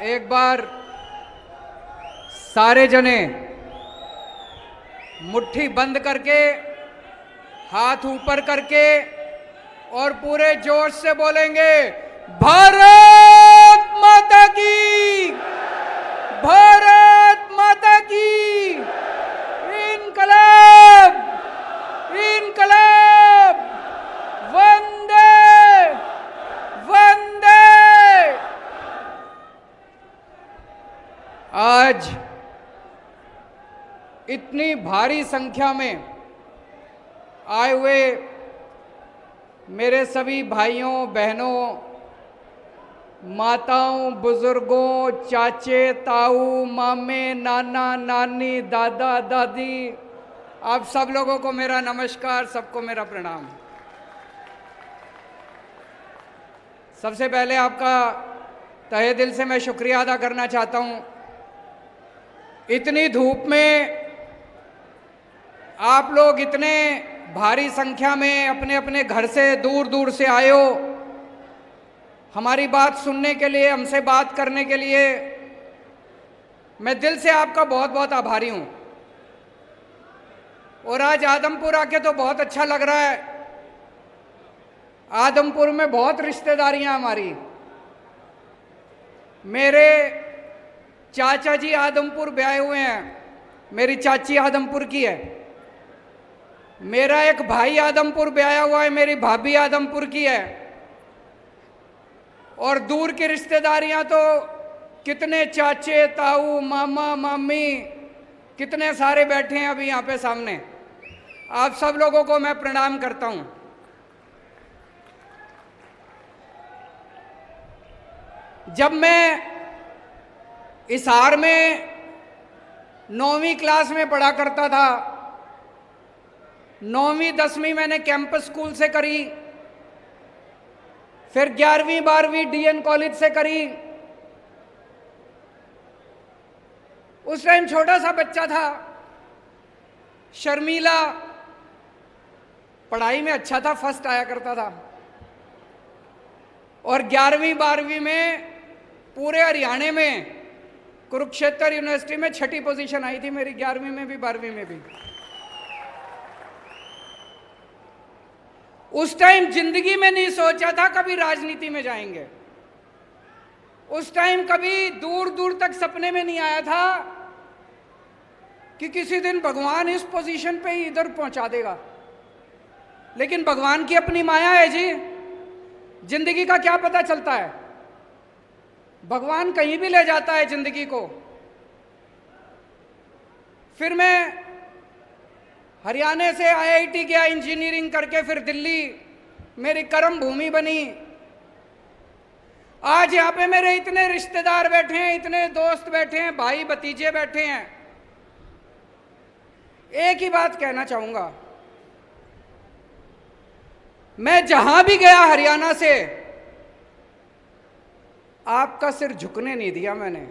एक बार सारे जने मुट्ठी बंद करके, हाथ ऊपर करके और पूरे जोश से बोलेंगे, भारत माता की, भारत माता की, इनकलाब, इनकलाब, वंदे वंदे। आज इतनी भारी संख्या में आए हुए मेरे सभी भाइयों बहनों, माताओं, बुजुर्गों, चाचे, ताऊ, मामे, नाना, नानी, दादा, दादी, आप सब लोगों को मेरा नमस्कार, सबको मेरा प्रणाम। सबसे पहले आपका तहे दिल से मैं शुक्रिया अदा करना चाहता हूं। इतनी धूप में आप लोग इतने भारी संख्या में अपने अपने घर से दूर दूर से आए हो, हमारी बात सुनने के लिए, हमसे बात करने के लिए। मैं दिल से आपका बहुत बहुत आभारी हूं। और आज आदमपुर आके तो बहुत अच्छा लग रहा है। आदमपुर में बहुत रिश्तेदारियां हमारी। मेरे चाचा जी आदमपुर ब्याहे हुए हैं, मेरी चाची आदमपुर की है। मेरा एक भाई आदमपुर ब्याया हुआ है, मेरी भाभी आदमपुर की है। और दूर की रिश्तेदारियां तो कितने चाचे, ताऊ, मामा, मामी, कितने सारे बैठे हैं अभी यहाँ पे सामने। आप सब लोगों को मैं प्रणाम करता हूं। जब मैं हिसार में 9वीं क्लास में पढ़ा करता था, 9वीं 10वीं मैंने कैंपस स्कूल से करी, फिर 11वीं 12वीं डीएन कॉलेज से करी। उस टाइम छोटा सा बच्चा था, शर्मीला, पढ़ाई में अच्छा था, फर्स्ट आया करता था। और 11वीं 12वीं में पूरे हरियाणा में कुरुक्षेत्र यूनिवर्सिटी में 6ठी पोजीशन आई थी मेरी, 11वीं में भी 12वीं में भी। उस टाइम जिंदगी में नहीं सोचा था कभी राजनीति में जाएंगे। उस टाइम कभी दूर दूर तक सपने में नहीं आया था कि किसी दिन भगवान इस पोजीशन पे ही इधर पहुंचा देगा। लेकिन भगवान की अपनी माया है जी। जिंदगी का क्या पता चलता है, भगवान कहीं भी ले जाता है जिंदगी को। फिर मैं हरियाणा से आईआईटी गया इंजीनियरिंग करके, फिर दिल्ली मेरी कर्म भूमि बनी। आज यहाँ पे मेरे इतने रिश्तेदार बैठे हैं, इतने दोस्त बैठे हैं, भाई भतीजे बैठे हैं। एक ही बात कहना चाहूंगा, मैं जहां भी गया हरियाणा से, आपका सिर झुकने नहीं दिया मैंने।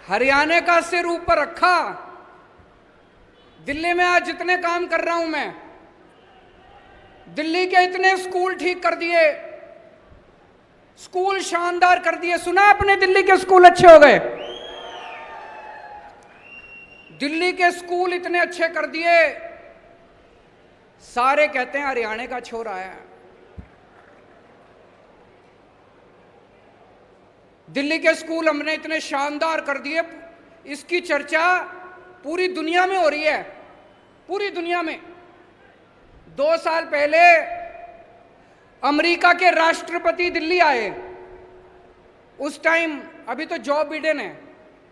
हरियाणा का सिर ऊपर रखा। दिल्ली में आज जितने काम कर रहा हूं मैं, दिल्ली के इतने स्कूल ठीक कर दिए, स्कूल शानदार कर दिए। सुना आपने दिल्ली के स्कूल अच्छे हो गए? दिल्ली के स्कूल इतने अच्छे कर दिए, सारे कहते हैं हरियाणा का छोरा है। दिल्ली के स्कूल हमने इतने शानदार कर दिए, इसकी चर्चा पूरी दुनिया में हो रही है, पूरी दुनिया में। 2 साल पहले अमेरिका के राष्ट्रपति दिल्ली आए। उस टाइम, अभी तो जो बिडेन है,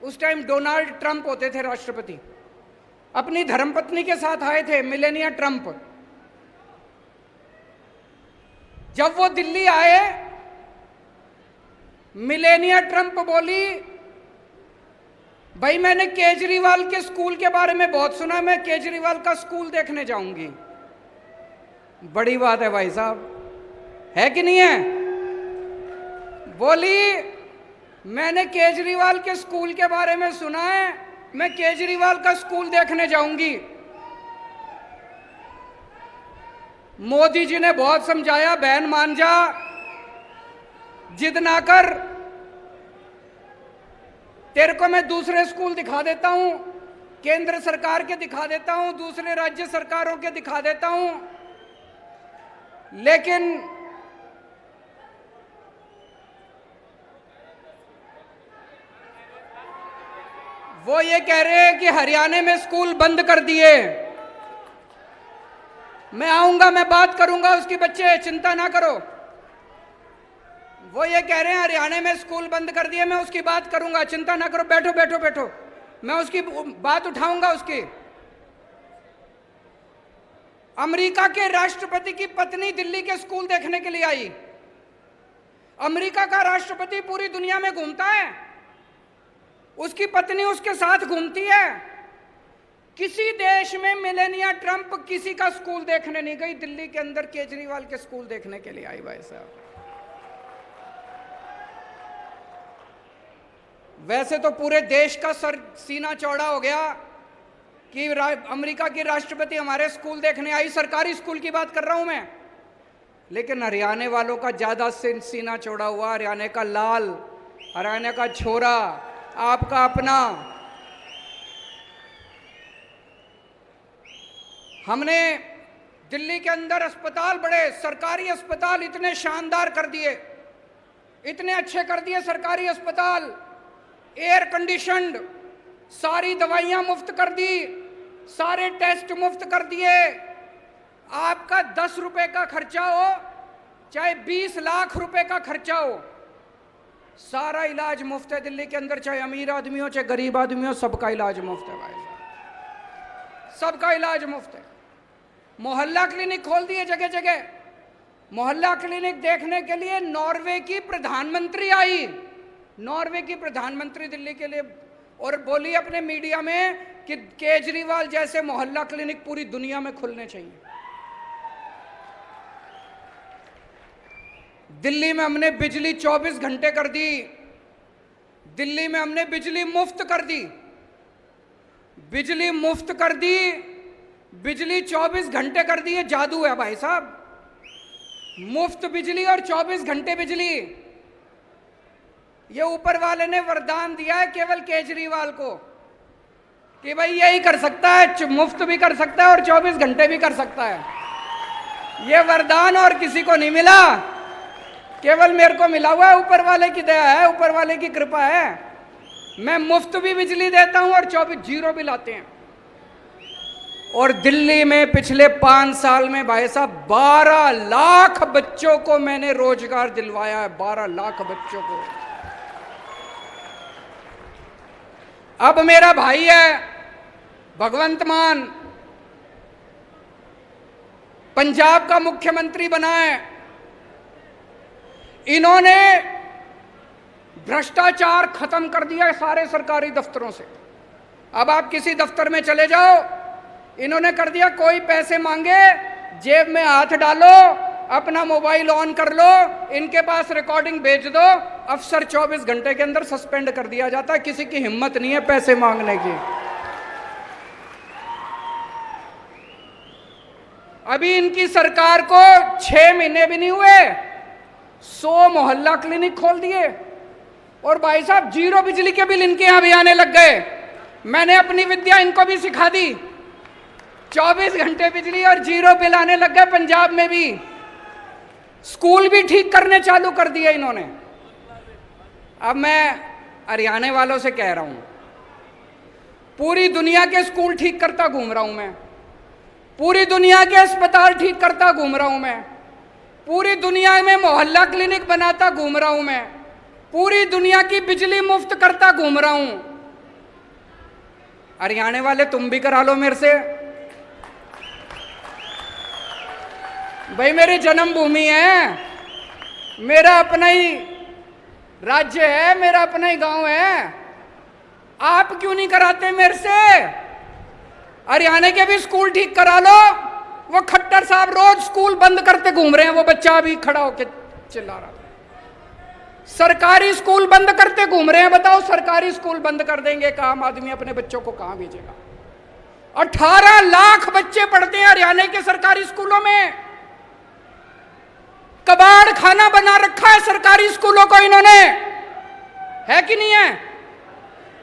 उस टाइम डोनाल्ड ट्रंप होते थे राष्ट्रपति। अपनी धर्मपत्नी के साथ आए थे, मिलेनिया ट्रंप। जब वो दिल्ली आए, मिलेनिया ट्रंप बोली, भाई मैंने केजरीवाल के स्कूल के बारे में बहुत सुना, मैं केजरीवाल का स्कूल देखने जाऊंगी। बड़ी बात है भाई साहब, है कि नहीं है? बोली, मैंने केजरीवाल के स्कूल के बारे में सुना है, मैं केजरीवाल का स्कूल देखने जाऊंगी। मोदी जी ने बहुत समझाया, बहन मान जा, जिद ना कर, तेरे को मैं दूसरे स्कूल दिखा देता हूं, केंद्र सरकार के दिखा देता हूं, दूसरे राज्य सरकारों के दिखा देता हूं, लेकिन वो ये कह रहे हैं कि हरियाणा में स्कूल बंद कर दिए। मैं आऊंगा, मैं बात करूंगा उसकी, बच्चे चिंता ना करो। वो ये कह रहे हैं हरियाणा में स्कूल बंद कर दिए, मैं उसकी बात करूंगा, चिंता ना करो, बैठो बैठो बैठो, मैं उसकी बात उठाऊंगा उसकी। अमेरिका के राष्ट्रपति की पत्नी दिल्ली के स्कूल देखने के लिए आई। अमेरिका का राष्ट्रपति पूरी दुनिया में घूमता है, उसकी पत्नी उसके साथ घूमती है। किसी देश में मेलानिया ट्रंप किसी का स्कूल देखने नहीं गई, दिल्ली के अंदर केजरीवाल के स्कूल देखने के लिए आई। भाई साहब, वैसे तो पूरे देश का सीना चौड़ा हो गया कि अमेरिका की राष्ट्रपति हमारे स्कूल देखने आई, सरकारी स्कूल की बात कर रहा हूं मैं, लेकिन हरियाणा वालों का ज्यादा सीना चौड़ा हुआ। हरियाणा का लाल, हरियाणा का छोरा, आपका अपना। हमने दिल्ली के अंदर अस्पताल, बड़े सरकारी अस्पताल इतने शानदार कर दिए, इतने अच्छे कर दिए सरकारी अस्पताल, एयर कंडीशनड, सारी दवाइयां मुफ्त कर दी, सारे टेस्ट मुफ्त कर दिए। आपका 10 रुपए का खर्चा हो चाहे 20 लाख रुपए का खर्चा हो, सारा इलाज मुफ्त है दिल्ली के अंदर, चाहे अमीर आदमी हो चाहे गरीब आदमी हो, सबका इलाज मुफ्त है भाई साहब, सबका इलाज मुफ्त है। मोहल्ला क्लिनिक खोल दिए जगह जगह। मोहल्ला क्लिनिक देखने के लिए नॉर्वे की प्रधानमंत्री आई, नॉर्वे की प्रधानमंत्री दिल्ली के लिए, और बोली अपने मीडिया में कि केजरीवाल जैसे मोहल्ला क्लिनिक पूरी दुनिया में खुलने चाहिए। दिल्ली में हमने बिजली 24 घंटे कर दी, दिल्ली में हमने बिजली मुफ्त कर दी, बिजली मुफ्त कर दी, बिजली 24 घंटे कर दी। ये जादू है भाई साहब, मुफ्त बिजली और 24 घंटे बिजली। ये ऊपर वाले ने वरदान दिया है केवल केजरीवाल को कि भाई यही कर सकता है, मुफ्त भी कर सकता है और 24 घंटे भी कर सकता है। ये वरदान और किसी को नहीं मिला, केवल मेरे को मिला हुआ है, ऊपर वाले की दया है, ऊपर वाले की कृपा है। मैं मुफ्त भी बिजली देता हूं और 24 जीरो भी लाते हैं। और दिल्ली में पिछले 5 साल में भाई साहब 12 लाख बच्चों को मैंने रोजगार दिलवाया है, 12 लाख बच्चों को। अब मेरा भाई है भगवंत मान, पंजाब का मुख्यमंत्री बना है। इन्होंने भ्रष्टाचार खत्म कर दिया है सारे सरकारी दफ्तरों से। अब आप किसी दफ्तर में चले जाओ, इन्होंने कर दिया, कोई पैसे मांगे जेब में हाथ डालो, अपना मोबाइल ऑन कर लो, इनके पास रिकॉर्डिंग भेज दो, अफसर 24 घंटे के अंदर सस्पेंड कर दिया जाता है। किसी की हिम्मत नहीं है पैसे मांगने की। अभी इनकी सरकार को 6 महीने भी नहीं हुए, 100 मोहल्ला क्लिनिक खोल दिए और भाई साहब जीरो बिजली के बिल इनके यहां भी आने लग गए। मैंने अपनी विद्या इनको भी सिखा दी, 24 घंटे बिजली और जीरो बिल आने लग गए पंजाब में भी। स्कूल भी ठीक करने चालू कर दिए इन्होंने। अब मैं हरियाणा वालों से कह रहा हूं, पूरी दुनिया के स्कूल ठीक करता घूम रहा हूं मैं, पूरी दुनिया के अस्पताल ठीक करता घूम रहा हूं मैं, पूरी दुनिया में मोहल्ला क्लिनिक बनाता घूम रहा हूं मैं, पूरी दुनिया की बिजली मुफ्त करता घूम रहा हूं। हरियाणा वाले तुम भी करा लो मेरे से। भाई मेरी जन्मभूमि है, मेरा अपना ही राज्य है, मेरा अपना ही गांव है, आप क्यों नहीं कराते मेरे से? हरियाणा के भी स्कूल ठीक करा लो। वो खट्टर साहब रोज स्कूल बंद करते घूम रहे हैं, वो बच्चा अभी खड़ा होके चिल्ला रहा था, सरकारी स्कूल बंद करते घूम रहे हैं। बताओ, सरकारी स्कूल बंद कर देंगे, एक आम आदमी अपने बच्चों को कहां भेजेगा? 18 लाख बच्चे पढ़ते हैं हरियाणा के सरकारी स्कूलों में। कबाड़ खाना बना रखा है सरकारी स्कूलों को इन्होंने, है कि नहीं है?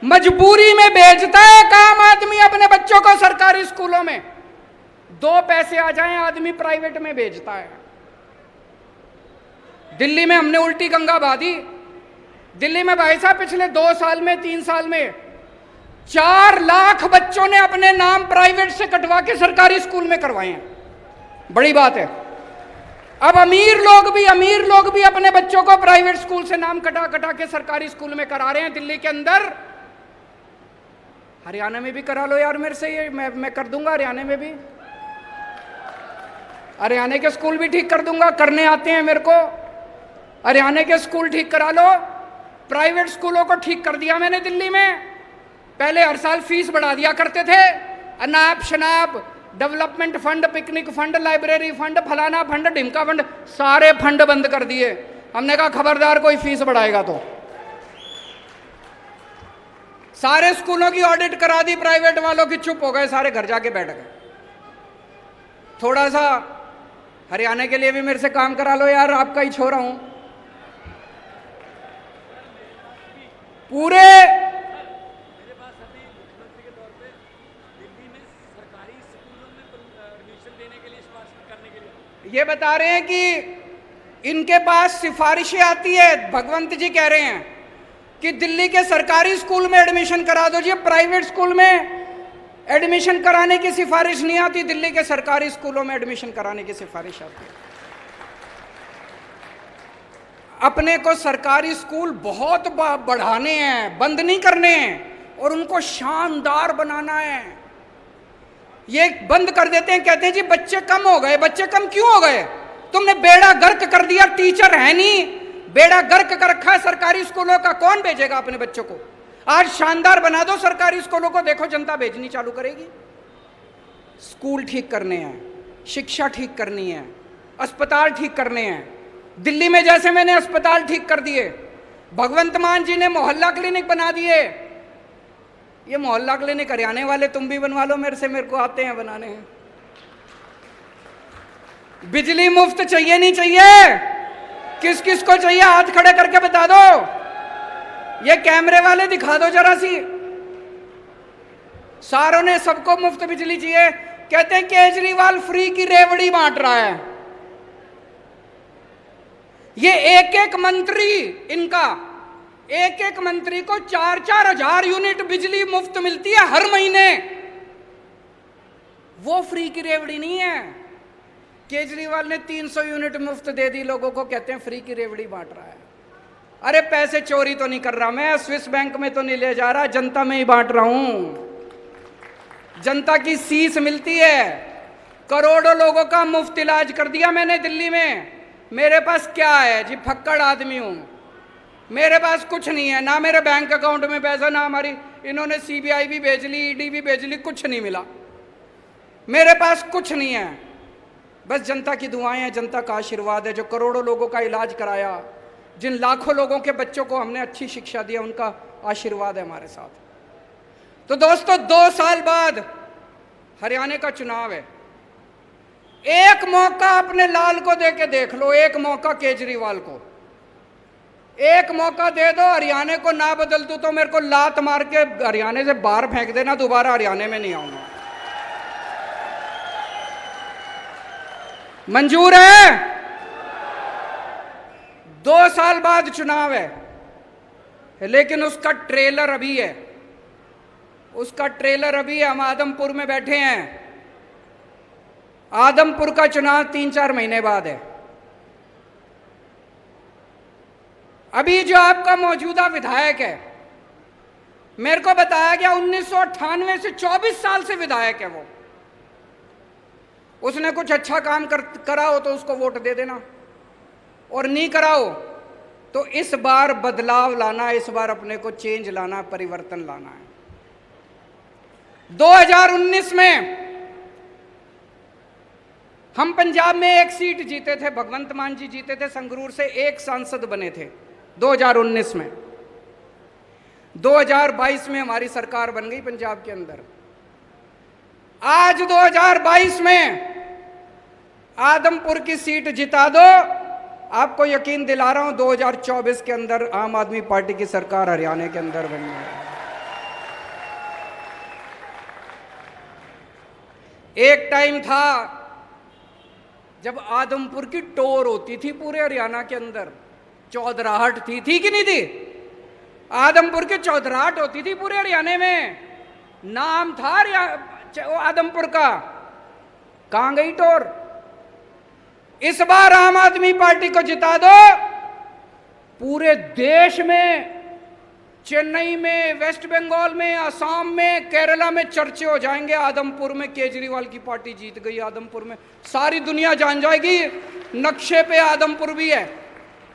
मजबूरी में भेजता है काम आदमी अपने बच्चों को सरकारी स्कूलों में, 2 पैसे आ जाएं आदमी प्राइवेट में भेजता है। दिल्ली में हमने उल्टी गंगा बहा दी। दिल्ली में भाई साहब पिछले 2 साल में 3 साल में 4 लाख बच्चों ने अपने नाम प्राइवेट से कटवा के सरकारी स्कूल में करवाए हैं। बड़ी बात है। अब अमीर लोग भी अपने बच्चों को प्राइवेट स्कूल से नाम कटा कटा के सरकारी स्कूल में करा रहे हैं दिल्ली के अंदर। हरियाणा में भी करा लो यार मेरे से, ये मैं कर दूंगा हरियाणा में भी। हरियाणा के स्कूल भी ठीक कर दूंगा, करने आते हैं मेरे को। हरियाणा के स्कूल ठीक करा लो। प्राइवेट स्कूलों को ठीक कर दिया मैंने दिल्ली में। पहले हर साल फीस बढ़ा दिया करते थे, अनाप शनाप, development fund, picnic fund, library fund, फलाना फंड, ढिमका फंड, सारे फंड बंद कर दिए। हमने कहा खबरदार कोई फीस बढ़ाएगा तो। सारे स्कूलों की ऑडिट करा दी प्राइवेट वालों की, चुप हो गए सारे, घर जाके बैठ गए। थोड़ा सा हरियाणा के लिए भी मेरे से काम करा लो यार, आपका ही छोरा हूं। पूरे मेरे पास अभी मुख्यमंत्री के तौर पे दिल्ली में सरकारी स्कूलों में एडमिशन देने के लिए सिफारिश करने के लिए ये बता रहे हैं कि इनके पास सिफारिशें आती है। भगवंत जी कह रहे हैं कि दिल्ली के सरकारी स्कूल में एडमिशन करा दो जी, प्राइवेट स्कूल में एडमिशन कराने की सिफारिश नहीं आती, दिल्ली के सरकारी स्कूलों में एडमिशन कराने की सिफारिश आती है। अपने को सरकारी स्कूल बहुत बढ़ाने हैं, बंद नहीं करने हैं, और उनको शानदार बनाना है। ये बंद कर देते हैं, कहते हैं जी बच्चे कम हो गए। बच्चे कम क्यों हो गए? तुमने बेड़ा गर्क कर दिया, टीचर है नहीं, बेड़ा गर्क कर रखा है सरकारी स्कूलों का, कौन भेजेगा अपने बच्चों को? आज शानदार बना दो सरकारी स्कूलों को, देखो जनता भेजनी चालू करेगी। स्कूल ठीक करने हैं, शिक्षा ठीक करनी है, अस्पताल ठीक करने हैं। दिल्ली में जैसे मैंने अस्पताल ठीक कर दिए, भगवंत मान जी ने मोहल्ला क्लिनिक बना दिए। ये मोहल्ला क्लिनिक हरियाणा वाले तुम भी बनवा लो मेरे से, मेरे को आते हैं बनाने हैं। बिजली मुफ्त चाहिए नहीं चाहिए? किस किस को चाहिए हाथ खड़े करके बता दो। ये कैमरे वाले दिखा दो जरा सी। सारों ने सबको मुफ्त बिजली चाहिए। कहते हैं केजरीवाल फ्री की रेवड़ी बांट रहा है। ये एक एक मंत्री, इनका एक एक मंत्री को 4-4 हजार यूनिट बिजली मुफ्त मिलती है हर महीने। वो फ्री की रेवड़ी नहीं है। केजरीवाल ने 300 यूनिट मुफ्त दे दी लोगों को, कहते हैं फ्री की रेवड़ी बांट रहा है। अरे पैसे चोरी तो नहीं कर रहा मैं, स्विस बैंक में तो नहीं ले जा रहा, जनता में ही बांट रहा हूं। जनता की सीस मिलती है। करोड़ों लोगों का मुफ्त इलाज कर दिया मैंने दिल्ली में। मेरे पास क्या है जी, फक्कड़ आदमी हूं, मेरे पास कुछ नहीं है, ना मेरे बैंक अकाउंट में पैसा, ना हमारी इन्होंने सीबीआई भी भेज ली, ईडी भी भेज ली, कुछ नहीं मिला। मेरे पास कुछ नहीं है, बस जनता की दुआएं हैं, जनता का आशीर्वाद है। जो करोड़ों लोगों का इलाज कराया, जिन लाखों लोगों के बच्चों को हमने अच्छी शिक्षा दी, उनका आशीर्वाद है हमारे साथ। तो दोस्तों 2 साल बाद हरियाणा का चुनाव है। एक मौका अपने लाल को दे के देख लो, एक मौका केजरीवाल को, एक मौका दे दो। हरियाणा को ना बदल दूं तो मेरे को लात मार के हरियाणा से बाहर फेंक देना, दोबारा हरियाणा में नहीं आऊंगा। मंजूर है? 2 साल बाद चुनाव है, लेकिन उसका ट्रेलर अभी है, उसका ट्रेलर अभी है। हम आदमपुर में बैठे हैं। आदमपुर का चुनाव 3-4 महीने बाद है। अभी जो आपका मौजूदा विधायक है, मेरे को बताया गया 1998 से 24 साल से विधायक है वो। उसने कुछ अच्छा काम करा हो तो उसको वोट दे देना, और नहीं करा हो तो इस बार बदलाव लाना, इस बार अपने को चेंज लाना, परिवर्तन लाना है। 2019 में हम पंजाब में 1 सीट जीते थे, भगवंत मान जी जीते थे, संगरूर से 1 सांसद बने थे 2019 में। 2022 में हमारी सरकार बन गई पंजाब के अंदर। आज 2022 में आदमपुर की सीट जिता दो, आपको यकीन दिला रहा हूं 2024 के अंदर आम आदमी पार्टी की सरकार हरियाणा के अंदर बननी है। एक टाइम था जब आदमपुर की टोर होती थी पूरे हरियाणा के अंदर, चौधराहट थी कि नहीं थी? आदमपुर की चौधराहट होती थी पूरे हरियाणा में, नाम था आदमपुर का। कहां गई टोर? इस बार आम आदमी पार्टी को जिता दो, पूरे देश में, चेन्नई में, वेस्ट बंगाल में, असम में, केरला में चर्चे हो जाएंगे आदमपुर में केजरीवाल की पार्टी जीत गई। आदमपुर में सारी दुनिया जान जाएगी नक्शे पे आदमपुर भी है,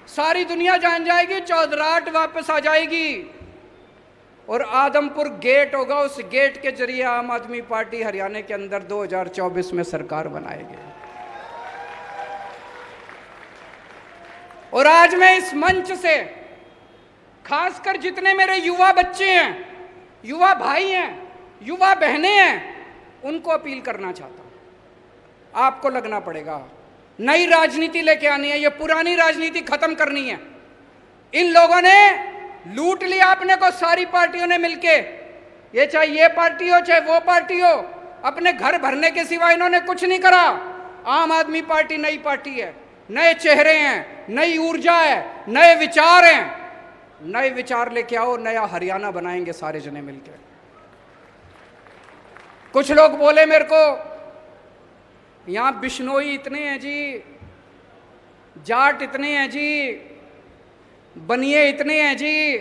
सारी दुनिया जान जाएगी, चौधराहट वापस आ जाएगी और आदमपुर गेट होगा। उस गेट के जरिए आम आदमी पार्टी हरियाणा के अंदर 2024 में सरकार बनाएगी। और आज मैं इस मंच से खासकर जितने मेरे युवा बच्चे हैं, युवा भाई हैं, युवा बहनें हैं, उनको अपील करना चाहता हूं, आपको लगना पड़ेगा। नई राजनीति लेके आनी है, ये पुरानी राजनीति खत्म करनी है। इन लोगों ने लूट लिया अपने को, सारी पार्टियों ने मिलके, ये चाहे ये पार्टी हो चाहे वो पार्टी हो, अपने घर भरने के सिवा इन्होंने कुछ नहीं करा। आम आदमी पार्टी नई पार्टी है, नए चेहरे हैं, नई ऊर्जा है, नए विचार हैं। नए विचार लेके आओ, नया हरियाणा बनाएंगे सारे जने मिलकर। कुछ लोग बोले मेरे को, यहां बिश्नोई इतने हैं जी, जाट इतने हैं जी, बनिए इतने हैं जी,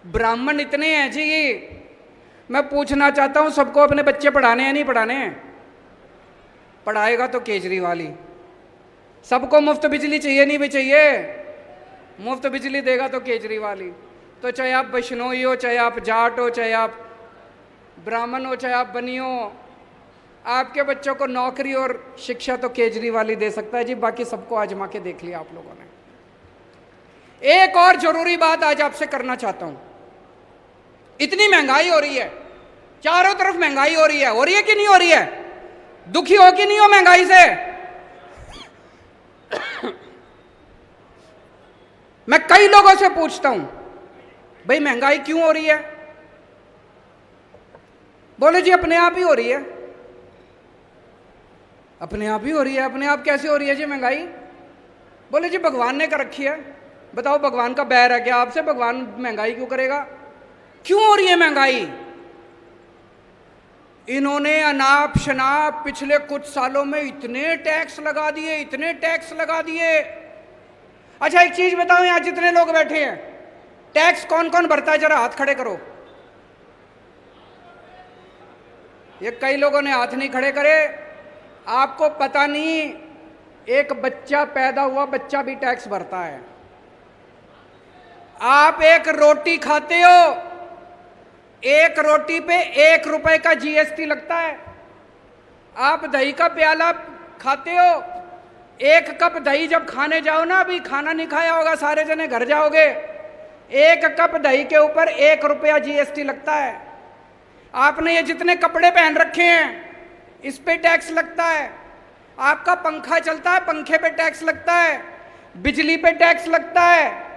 ब्राह्मण इतने हैं जी। मैं पूछना चाहता हूं, सबको अपने बच्चे पढ़ाने हैं नहीं पढ़ाने? पढ़ाएगा तो केजरीवाल ही। सबको मुफ्त बिजली चाहिए नहीं भी चाहिए? मुफ्त बिजली देगा तो केजरीवाल ही। तो चाहे आप बिश्नोई हो, चाहे आप जाट हो, चाहे आप ब्राह्मण हो, चाहे आप बनी हो, आपके बच्चों को नौकरी और शिक्षा तो केजरीवाल ही दे सकता है जी। बाकी सबको आजमा के देख लिया आप लोगों ने। एक और जरूरी बात आज आपसे करना चाहता हूं। इतनी महंगाई हो रही है, चारों तरफ महंगाई हो रही है कि नहीं हो रही है? दुखी हो कि नहीं हो महंगाई से? मैं कई लोगों से पूछता हूं, भाई महंगाई क्यों हो रही है? बोले जी अपने आप ही हो रही है। अपने आप ही हो रही है? अपने आप कैसे हो रही है जी महंगाई? बोले जी भगवान ने कर रखी है। बताओ भगवान का बैर है क्या आपसे? भगवान महंगाई क्यों करेगा? क्यों हो रही है महंगाई? इन्होंने अनाप शनाप पिछले कुछ सालों में इतने टैक्स लगा दिए, इतने टैक्स लगा दिए। अच्छा एक चीज बताओ, यहां जितने लोग बैठे हैं, टैक्स कौन कौन भरता है? जरा हाथ खड़े करो। ये कई लोगों ने हाथ नहीं खड़े करे। आपको पता नहीं, एक बच्चा पैदा हुआ बच्चा भी टैक्स भरता है। आप एक रोटी खाते हो, एक रोटी पे 1 रुपए का जीएसटी लगता है। आप दही का प्याला खाते हो, 1 कप दही जब खाने जाओ ना, अभी खाना नहीं खाया होगा सारे जने, घर जाओगे, 1 कप दही के ऊपर 1 रुपया जीएसटी लगता है। आपने ये जितने कपड़े पहन रखे हैं इस पे टैक्स लगता है। आपका पंखा चलता है, पंखे पे टैक्स लगता है, बिजली पे टैक्स लगता है,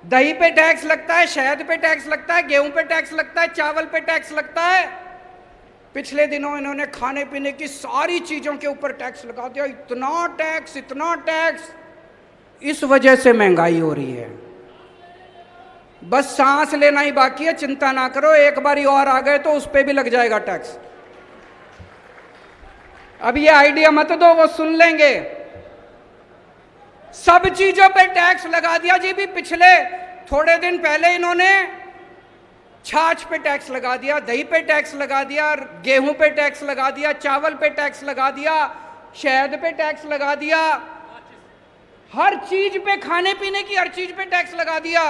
दही पे टैक्स लगता है, शहद पे टैक्स लगता है, गेहूं पे टैक्स लगता है, चावल पे टैक्स लगता है। पिछले दिनों इन्होंने खाने पीने की सारी चीजों के ऊपर टैक्स लगा दिया। इतना टैक्स, इतना टैक्स। इस वजह से महंगाई हो रही है। बस सांस लेना ही बाकी है, चिंता ना करो, एक बारी और आ गए तो उस पे भी लग जाएगा टैक्स। अब ये आइडिया मत दो, वो सुन लेंगे। सब चीजों पे टैक्स लगा दिया जी। भी पिछले थोड़े दिन पहले इन्होंने छाछ पे टैक्स लगा दिया, दही पे टैक्स लगा दिया, गेहूं पे टैक्स लगा दिया, चावल पे टैक्स लगा दिया, शहद पे टैक्स लगा दिया, हर चीज पे, खाने पीने की हर चीज पे टैक्स लगा दिया।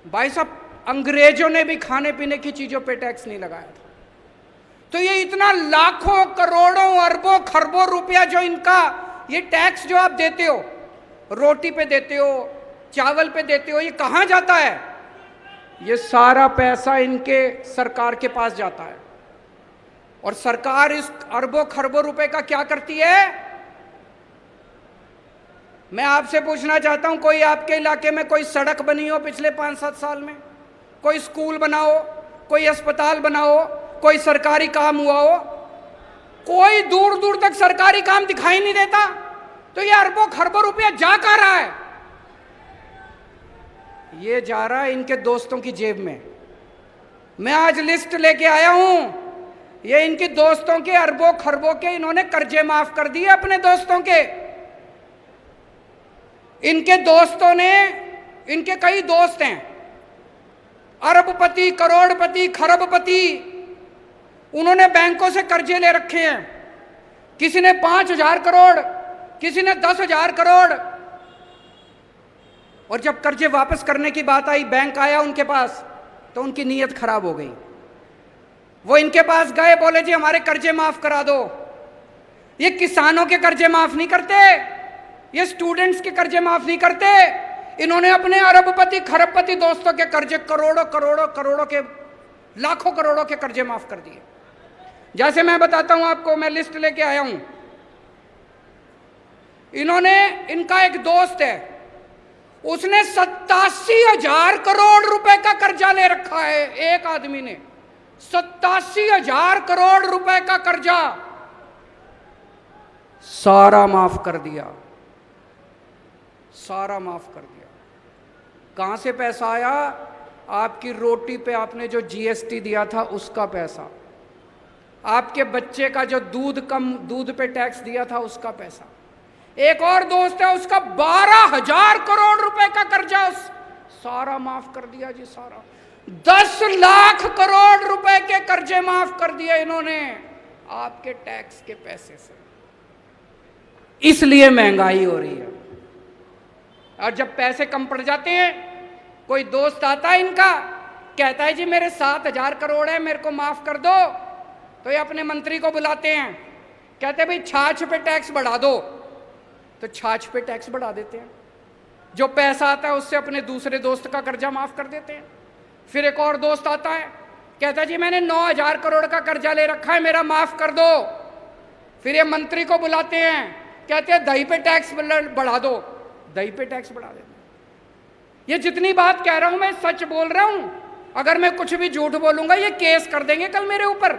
भाई साहब, अंग्रेजों ने भी खाने पीने की चीजों पे टैक्स नहीं लगाया था। तो ये इतना लाखों करोड़ों अरबों खरबों रुपया जो इनका ये टैक्स जो आप देते हो, रोटी पे देते हो, चावल पे देते हो, ये कहां जाता है? ये सारा पैसा इनके सरकार के पास जाता है। और सरकार इस अरबों खरबों रुपए का क्या करती है? मैं आपसे पूछना चाहता हूं, कोई आपके इलाके में कोई सड़क बनी हो पिछले 5-7 साल में? कोई स्कूल बना हो, कोई अस्पताल बना हो, कोई सरकारी काम हुआ हो? कोई दूर दूर तक सरकारी काम दिखाई नहीं देता। तो ये अरबों खरबों रुपया जा कहाँ रहा है? ये जा रहा है इनके दोस्तों की जेब में। मैं आज लिस्ट लेके आया हूं, ये इनके दोस्तों के अरबों खरबों के इन्होंने कर्जे माफ कर दिए अपने दोस्तों के। इनके दोस्तों ने, इनके कई दोस्त हैं अरबपति, करोड़पति, खरबपति, उन्होंने बैंकों से कर्जे ले रखे हैं। किसी ने 5,000 करोड़, किसी ने 10,000 करोड़। और जब कर्जे वापस करने की बात आई, बैंक आया उनके पास, तो उनकी नीयत खराब हो गई। वो इनके पास गए, बोले जी हमारे कर्जे माफ करा दो। ये किसानों के कर्जे माफ नहीं करते, ये स्टूडेंट्स के कर्जे माफ नहीं करते। इन्होंने अपने अरबपति खरबपति दोस्तों के कर्जे करोड़ों करोड़ों करोड़ों के, लाखों करोड़ों के कर्जे माफ कर दिए। जैसे मैं बताता हूं आपको, मैं लिस्ट लेके आया हूं। इन्होंने, इनका एक दोस्त है, उसने 87,000 करोड़ रुपए का कर्जा ले रखा है। एक आदमी ने 87,000 करोड़ रुपए का कर्जा सारा माफ कर दिया, सारा माफ कर दिया। कहां से पैसा आया? आपकी रोटी पे आपने जो जीएसटी दिया था उसका पैसा, आपके बच्चे का जो दूध पे टैक्स दिया था उसका पैसा। एक और दोस्त है, उसका 12,000 करोड़ रुपए का कर्जा सारा माफ कर दिया जी, सारा। 10 लाख करोड़ रुपए के कर्जे माफ कर दिए इन्होंने आपके टैक्स के पैसे से। इसलिए महंगाई हो रही है। और जब पैसे कम पड़ जाते हैं, कोई दोस्त आता है इनका, कहता है जी मेरे 7,000 करोड़ है, मेरे को माफ कर दो। तो ये अपने मंत्री को बुलाते हैं, कहते हैं भाई छाछ पे टैक्स बढ़ा दो। तो छाछ पे टैक्स बढ़ा देते हैं। जो पैसा आता है उससे अपने दूसरे दोस्त का कर्जा माफ कर देते हैं। फिर एक और दोस्त आता है, कहता है जी मैंने 9,000 करोड़ का कर्जा ले रखा है, मेरा माफ कर दो। फिर ये मंत्री को बुलाते हैं, कहते हैं दही पे टैक्स बढ़ा दो, दही पे टैक्स बढ़ा देते हैं। ये जितनी बात कह रहा हूं मैं सच बोल रहा हूं। अगर मैं कुछ भी झूठ बोलूंगा ये केस कर देंगे कल मेरे ऊपर।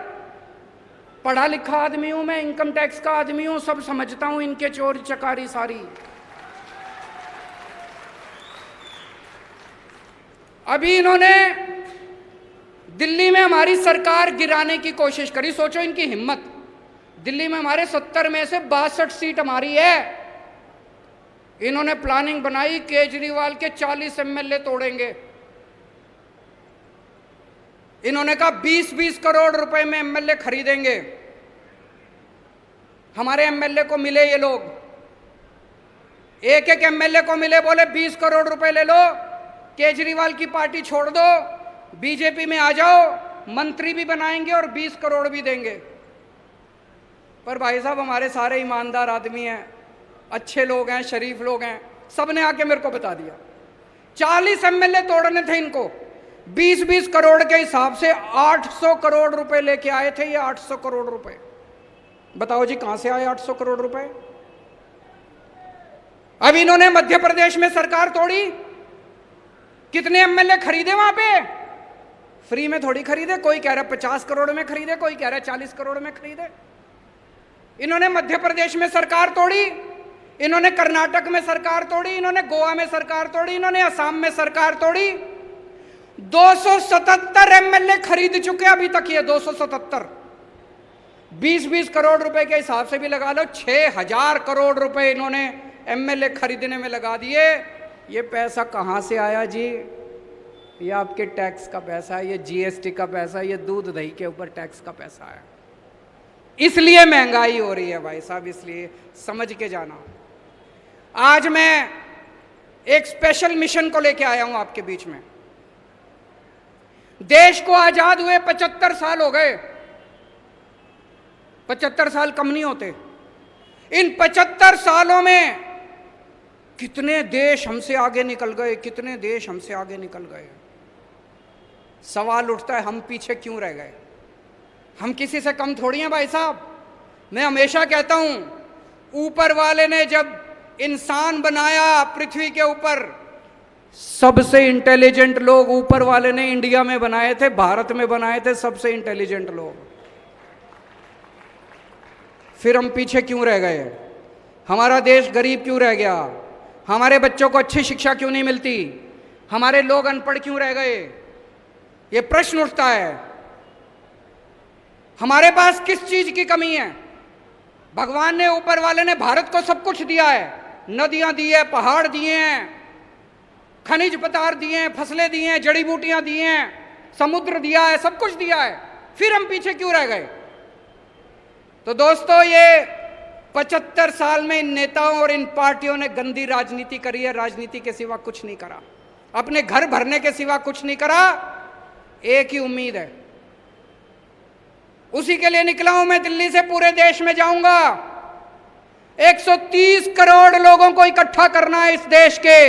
पढ़ा लिखा आदमी हूं मैं, इनकम टैक्स का आदमी हूं, सब समझता हूं इनके चोरी चकारी सारी। अभी इन्होंने दिल्ली में हमारी सरकार गिराने की कोशिश करी। सोचो इनकी हिम्मत। दिल्ली में हमारे 70 में से 62 सीट हमारी है। इन्होंने प्लानिंग बनाई, केजरीवाल के 40 एमएलए तोड़ेंगे। इन्होंने कहा 20-20 करोड़ रुपए में एमएलए खरीदेंगे। हमारे एमएलए को मिले ये लोग, एक एक एमएलए को मिले, बोले 20 करोड़ रुपए ले लो, केजरीवाल की पार्टी छोड़ दो, बीजेपी में आ जाओ, मंत्री भी बनाएंगे और 20 करोड़ भी देंगे। पर भाई साहब हमारे सारे ईमानदार आदमी हैं, अच्छे लोग हैं, शरीफ लोग हैं, सबने आके मेरे को बता दिया 40 एमएलए तोड़ने थे इनको। 20-20 करोड़ के हिसाब से 800 करोड़ रुपए लेके आए थे ये। 800 करोड़ रुपए, बताओ जी कहां से आए 800 करोड़ रुपए? अब इन्होंने मध्य प्रदेश में सरकार तोड़ी। कितने एमएलए खरीदे वहां पे? फ्री में थोड़ी खरीदे। कोई कह रहा 50 करोड़ में खरीदे, कोई कह रहा 40 करोड़ में खरीदे। इन्होंने मध्य प्रदेश में सरकार तोड़ी, इन्होंने कर्नाटक में सरकार तोड़ी, इन्होंने गोवा में सरकार तोड़ी, इन्होंने असम में सरकार तोड़ी। 277 एमएलए खरीद चुके अभी तक ये। 277, 20-20 करोड़ रुपए के हिसाब से भी लगा लो, 6,000 करोड़ रुपए इन्होंने एमएलए खरीदने में लगा दिए। ये पैसा कहां से आया जी? ये आपके टैक्स का पैसा है, ये जीएसटी का पैसा है, ये दूध दही के ऊपर टैक्स का पैसा है। इसलिए महंगाई हो रही है भाई साहब, इसलिए समझ के जाना। आज मैं एक स्पेशल मिशन को लेके आया हूं आपके बीच में। देश को आजाद हुए 75 साल हो गए। 75 साल कम नहीं होते। इन 75 सालों में कितने देश हमसे आगे निकल गए, कितने देश हमसे आगे निकल गए। सवाल उठता है हम पीछे क्यों रह गए? हम किसी से कम थोड़ी हैं भाई साहब। मैं हमेशा कहता हूं ऊपर वाले ने जब इंसान बनाया पृथ्वी के ऊपर, सबसे इंटेलिजेंट लोग ऊपर वाले ने इंडिया में बनाए थे, भारत में बनाए थे सबसे इंटेलिजेंट लोग। फिर हम पीछे क्यों रह गए? हमारा देश गरीब क्यों रह गया? हमारे बच्चों को अच्छी शिक्षा क्यों नहीं मिलती? हमारे लोग अनपढ़ क्यों रह गए? ये प्रश्न उठता है। हमारे पास किस चीज की कमी है? भगवान ने, ऊपर वाले ने भारत को सब कुछ दिया है, नदियां दी है, पहाड़ दिए हैं, खनिज पदार्थ दिए हैं, फसलें दी हैं, जड़ी बूटियां दी हैं, समुद्र दिया है, सब कुछ दिया है, फिर हम पीछे क्यों रह गए? तो दोस्तों, ये 75 साल में इन नेताओं और इन पार्टियों ने गंदी राजनीति करी है। राजनीति के सिवा कुछ नहीं करा, अपने घर भरने के सिवा कुछ नहीं करा। एक ही उम्मीद है, उसी के लिए निकला हूं मैं। दिल्ली से पूरे देश में जाऊंगा। 130 करोड़ लोगों को इकट्ठा करना है इस देश के।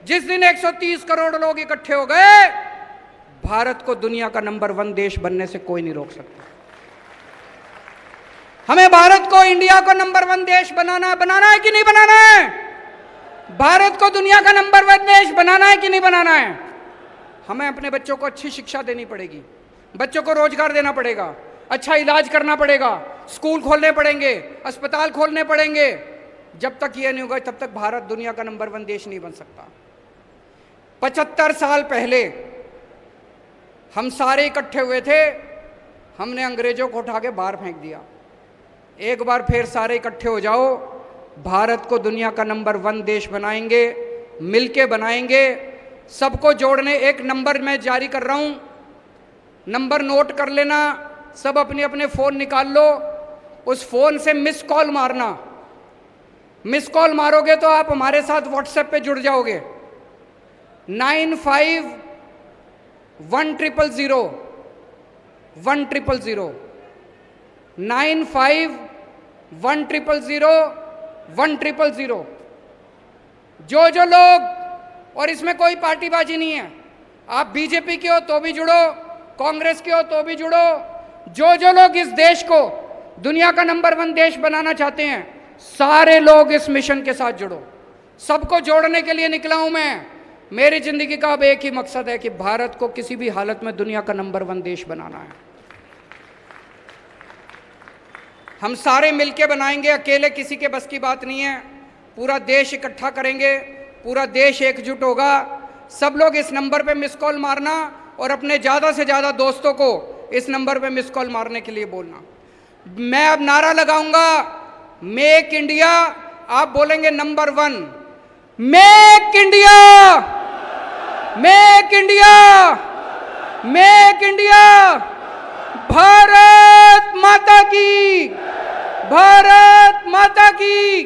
जिस दिन 130 करोड़ लोग इकट्ठे हो गए, भारत को दुनिया का नंबर 1 देश बनने से कोई नहीं रोक सकता। हमें भारत को, इंडिया को नंबर 1 देश बनाना है कि नहीं बनाना है? भारत को दुनिया का नंबर 1 देश बनाना है कि नहीं बनाना है? हमें अपने बच्चों को अच्छी शिक्षा देनी पड़ेगी, बच्चों को रोजगार देना पड़ेगा, अच्छा इलाज करना पड़ेगा, स्कूल खोलने पड़ेंगे, अस्पताल खोलने पड़ेंगे। जब तक ये नहीं होगा, तब तक भारत दुनिया का नंबर 1 देश नहीं बन सकता। 75 साल पहले हम सारे इकट्ठे हुए थे, हमने अंग्रेजों को उठा के बाहर फेंक दिया। एक बार फिर सारे इकट्ठे हो जाओ, भारत को दुनिया का नंबर 1 देश बनाएंगे, मिलके बनाएंगे। सबको जोड़ने एक नंबर मैं जारी कर रहा हूं, नंबर नोट कर लेना, सब अपने अपने फोन निकाल लो, उस फोन से मिस कॉल मारना। मिस कॉल मारोगे तो आप हमारे साथ व्हाट्सएप पे जुड़ जाओगे। 951000 1000 951000 1000। जो लोग, और इसमें कोई पार्टीबाजी नहीं है, आप बीजेपी के हो तो भी जुड़ो, कांग्रेस के हो तो भी जुड़ो। जो लोग इस देश को दुनिया का नंबर 1 देश बनाना चाहते हैं, सारे लोग इस मिशन के साथ जुड़ो। सबको जोड़ने के लिए निकला हूं मैं। मेरी जिंदगी का अब एक ही मकसद है कि भारत को किसी भी हालत में दुनिया का नंबर 1 देश बनाना है। हम सारे मिलके बनाएंगे, अकेले किसी के बस की बात नहीं है। पूरा देश इकट्ठा करेंगे, पूरा देश एकजुट होगा। सब लोग इस नंबर पे मिस कॉल मारना और अपने ज़्यादा से ज़्यादा दोस्तों को इस नंबर पे मिस कॉल मारने के लिए बोलना। मैं अब नारा लगाऊंगा, मेक इंडिया, आप बोलेंगे number 1। Make India, make India, make India. Bharat माता की, भारत माता की।